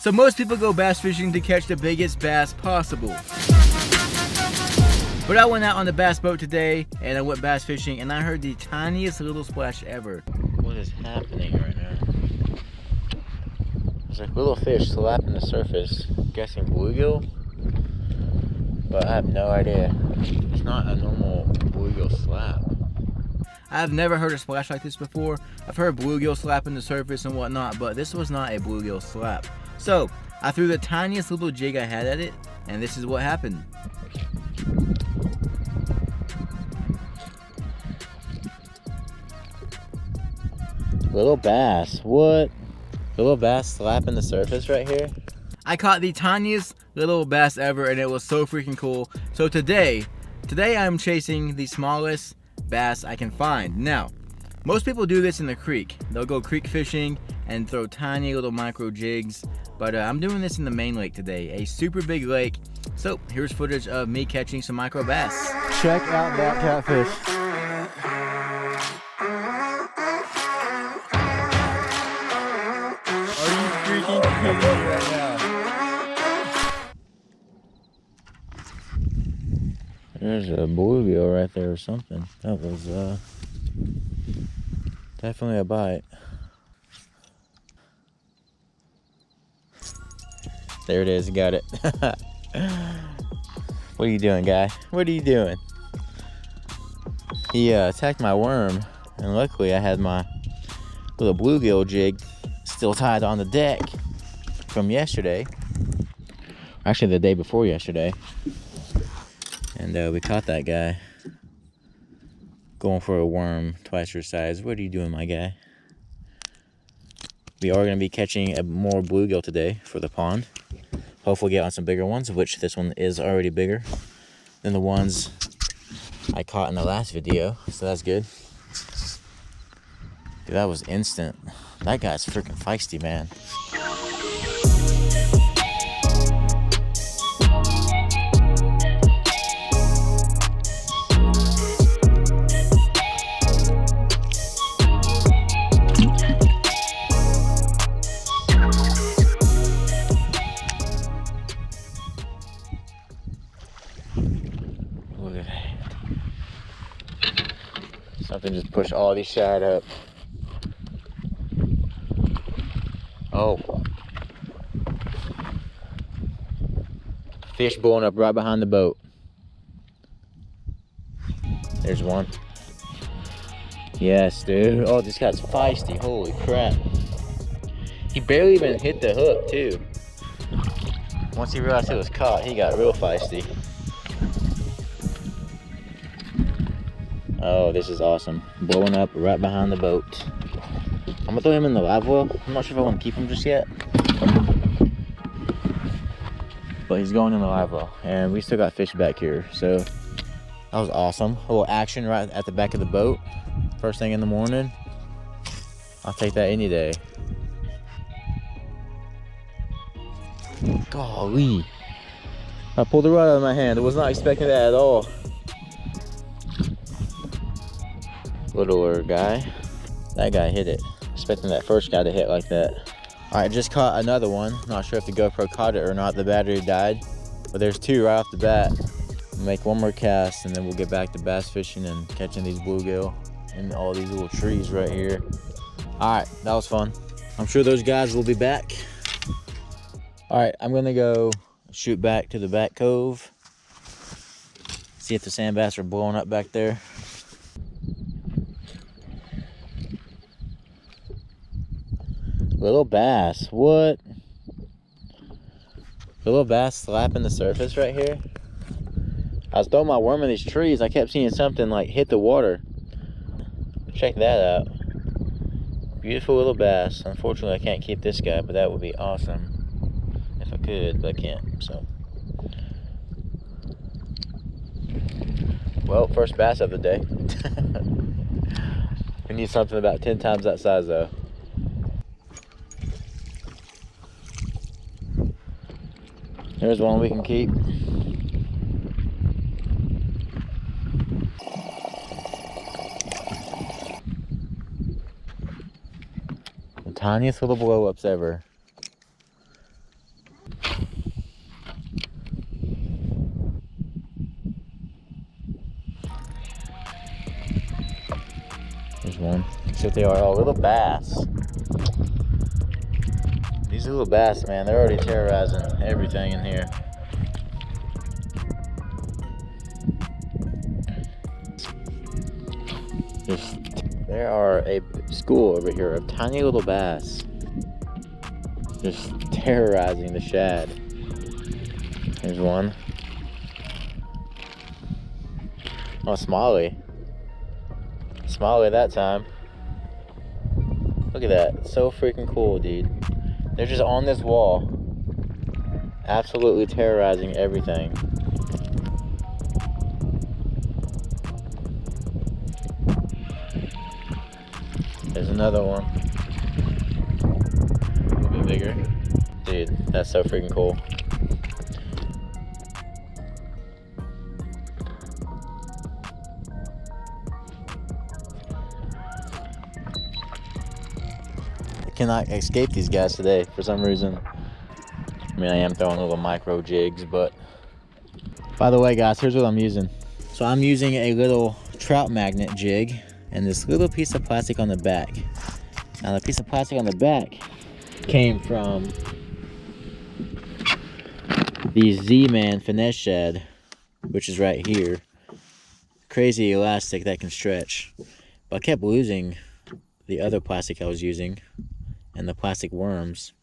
So most people go bass fishing to catch the biggest bass possible. But I went out on the bass boat today and I went bass fishing and I heard the tiniest little splash ever. What is happening right now? There's like little fish slapping the surface. I'm guessing bluegill, but I have no idea. It's not a normal bluegill slap. I've never heard a splash like this before. I've heard bluegill slapping the surface and whatnot, but this was not a bluegill slap. So I threw the tiniest little jig I had at it, and this is what happened. Little bass, what? Little bass slapping the surface right here? I caught the tiniest little bass ever and it was so freaking cool. So today I'm chasing the smallest bass I can find. Now, most people do this in the creek. They'll go creek fishing and throw tiny little micro jigs, but I'm doing this in the main lake today, a super big lake. So here's footage of me catching some micro bass. Check out that catfish. Right now. There's a bluegill right there or something. That was definitely a bite. There it is, got it. What are you doing, guy? What are you doing? He attacked my worm, and luckily I had my little bluegill jig still tied on the deck from yesterday, actually the day before yesterday, and we caught that guy going for a worm twice your size. What are you doing, my guy? We are going to be catching more bluegill today for the pond. Hopefully get on some bigger ones, which this one is already bigger than the ones I caught in the last video, so that's good. Dude, that was instant. That guy's freaking feisty, man. Look at that. Something just pushed all these shad up. Oh. Fish blowing up right behind the boat. There's one. Yes, dude. Oh, this guy's feisty. Holy crap. He barely even hit the hook, too. Once he realized it was caught, he got real feisty. Oh, this is awesome. Blowing up right behind the boat. I'm gonna throw him in the live well. I'm not sure if I want to keep him just yet. But he's going in the live well. And we still got fish back here. So that was awesome. A little action right at the back of the boat. First thing in the morning. I'll take that any day. Golly. I pulled it right out of my hand. I was not expecting that at all. Littler guy. That guy hit it. Expecting that first guy to hit like that. All right, just caught another one. Not sure if the GoPro caught it or not. The battery died, but there's two right off the bat. We'll make one more cast and then we'll get back to bass fishing and catching these bluegill in all these little trees right here. All right, that was fun. I'm sure those guys will be back. All right, I'm gonna go shoot back to the back cove. See if the sand bass are blowing up back there. Little bass, what? Little bass slapping the surface right here. I was throwing my worm in these trees. I kept seeing something like hit the water. Check that out. Beautiful little bass. Unfortunately, I can't keep this guy, but that would be awesome if I could, but I can't, so. Well, first bass of the day. We need something about 10 times that size though. There's one we can keep. The tiniest little blow-ups ever. one. See what they are. Oh, little bass. These are little bass, man. They're already terrorizing everything in here. There are a school over here of tiny little bass just terrorizing the shad. There's one. Oh, Smalley. Smalley that time. Look at that. So freaking cool, dude. They're just on this wall, absolutely terrorizing everything. There's another one. A little bit bigger. Dude, that's so freaking cool. I cannot escape these guys today for some reason. I mean, I am throwing little micro jigs, but... By the way, guys, here's what I'm using. So I'm using a little trout magnet jig and this little piece of plastic on the back. Now the piece of plastic on the back came from the Z-Man finesse shad, which is right here. Crazy elastic that can stretch. But I kept losing the other plastic I was using and the plastic worms.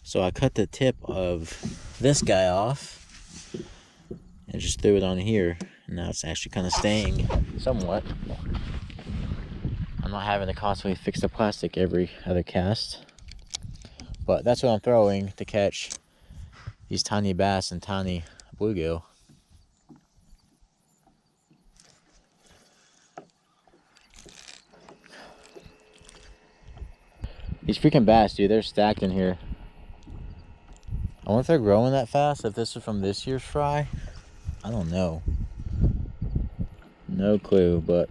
So I cut the tip of this guy off and just threw it on here. And now it's actually kind of staying somewhat. I'm not having to constantly fix the plastic every other cast. But that's what I'm throwing to catch these tiny bass and tiny bluegill. These freaking bass, dude, they're stacked in here. I wonder if they're growing that fast, if this is from this year's fry. I don't know. No clue, but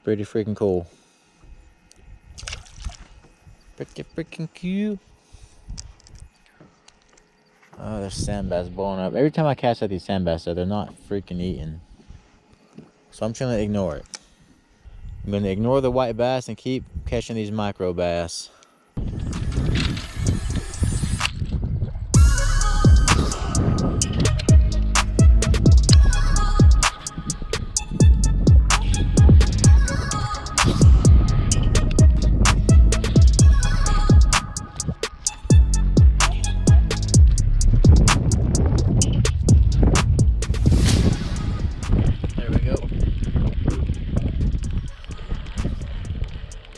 pretty freaking cool. Pretty freaking cute. Oh, there's sand bass blowing up. Every time I cast at these sand bass, though, they're not freaking eating. So I'm trying to ignore it. I'm going to ignore the white bass and keep catching these micro bass.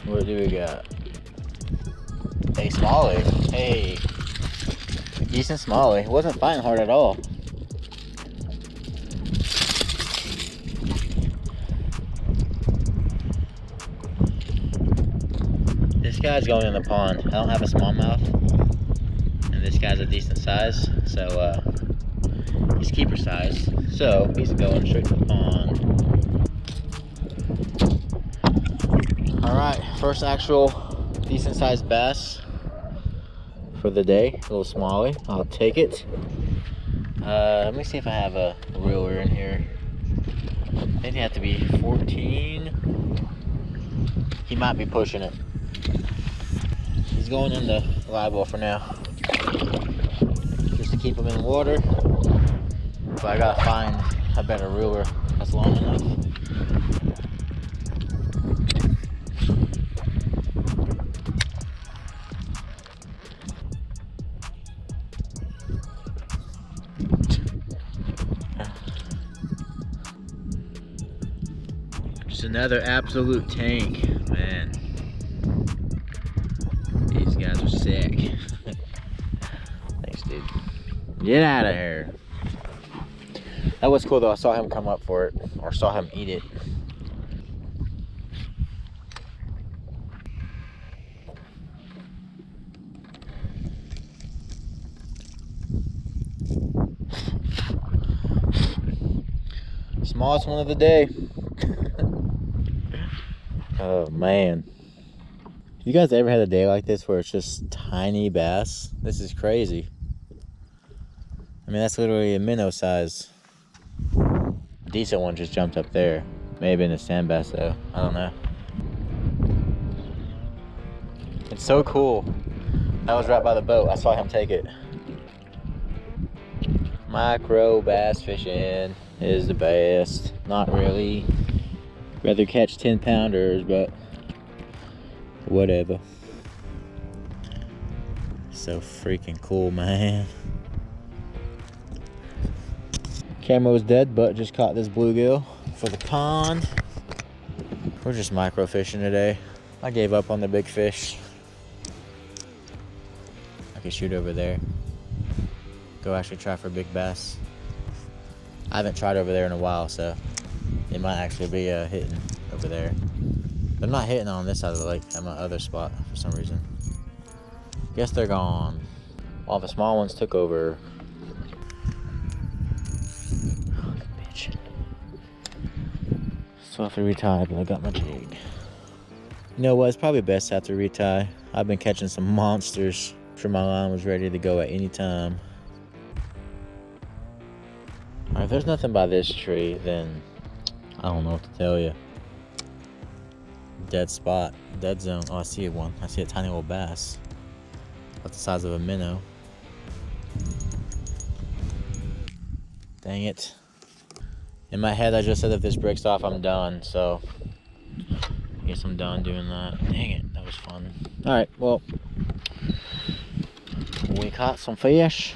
What do we got? Hey, Smalley. Hey. Decent Smalley. Wasn't fighting hard at all. This guy's going in the pond. I don't have a smallmouth. And this guy's a decent size. So, he's keeper size. So, he's going straight to the pond. Alright, first actual decent sized bass for the day. A little Smalley. I'll take it. Let me see if I have a reeler in here. I think they have to be 14. He might be pushing it. He's going in the live well for now. Just to keep him in the water. But I gotta find a better reeler that's long enough. Just another absolute tank, man. These guys are sick. Thanks, dude. Get out of here. That was cool though. I saw him come up for it, or saw him eat it. Smallest one of the day. Oh man. You guys ever had a day like this where it's just tiny bass? This is crazy. I mean, that's literally a minnow size. Decent one just jumped up there. May have been a sand bass though, I don't know. It's so cool. That was right by the boat, I saw him take it. Micro bass fishing is the best. Not really. Rather catch 10-pounders, but whatever. So freaking cool, man. Camera was dead, but just caught this bluegill for the pond. We're just micro fishing today. I gave up on the big fish. I could shoot over there. Go actually try for big bass. I haven't tried over there in a while, so it might actually be hitting over there. They're not hitting on this side of the lake at my other spot for some reason. Guess they're gone. All the small ones took over. Oh, bitch. So I have to retie, but I got my jig. You know what? It's probably best to have to retie. I've been catching some monsters. I'm sure my line was ready to go at any time. Alright, if there's nothing by this tree, then I don't know what to tell you. Dead spot, dead zone. Oh, I see one. I see a tiny little bass. About the size of a minnow. Dang it. In my head, I just said if this breaks off, I'm done. So, I guess I'm done doing that. Dang it, that was fun. Alright, well, we caught some fish.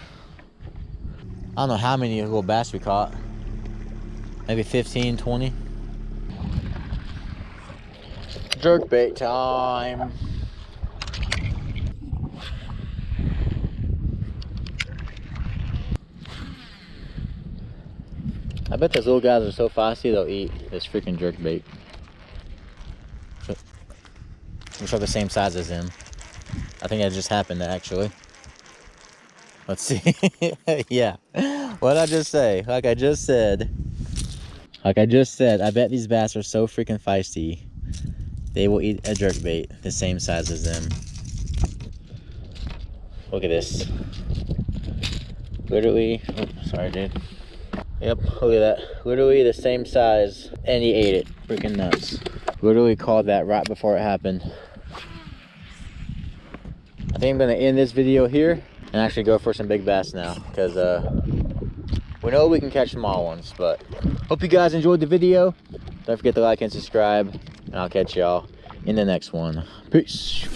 I don't know how many little bass we caught. Maybe 15, 20. Jerkbait time. I bet those little guys are so feisty they'll eat this freaking jerkbait. Which are the same size as him. I think that just happened actually. Let's see. Yeah. What'd I just say? Like I just said, I bet these bass are so freaking feisty. They will eat a jerkbait the same size as them. Look at this. Literally, oh, sorry dude. Yep, look at that. Literally the same size, and he ate it. Freaking nuts. Literally called that right before it happened. I think I'm gonna end this video here and actually go for some big bass now, because we know we can catch small ones. But hope you guys enjoyed the video. Don't forget to like and subscribe, and I'll catch y'all in the next one. Peace.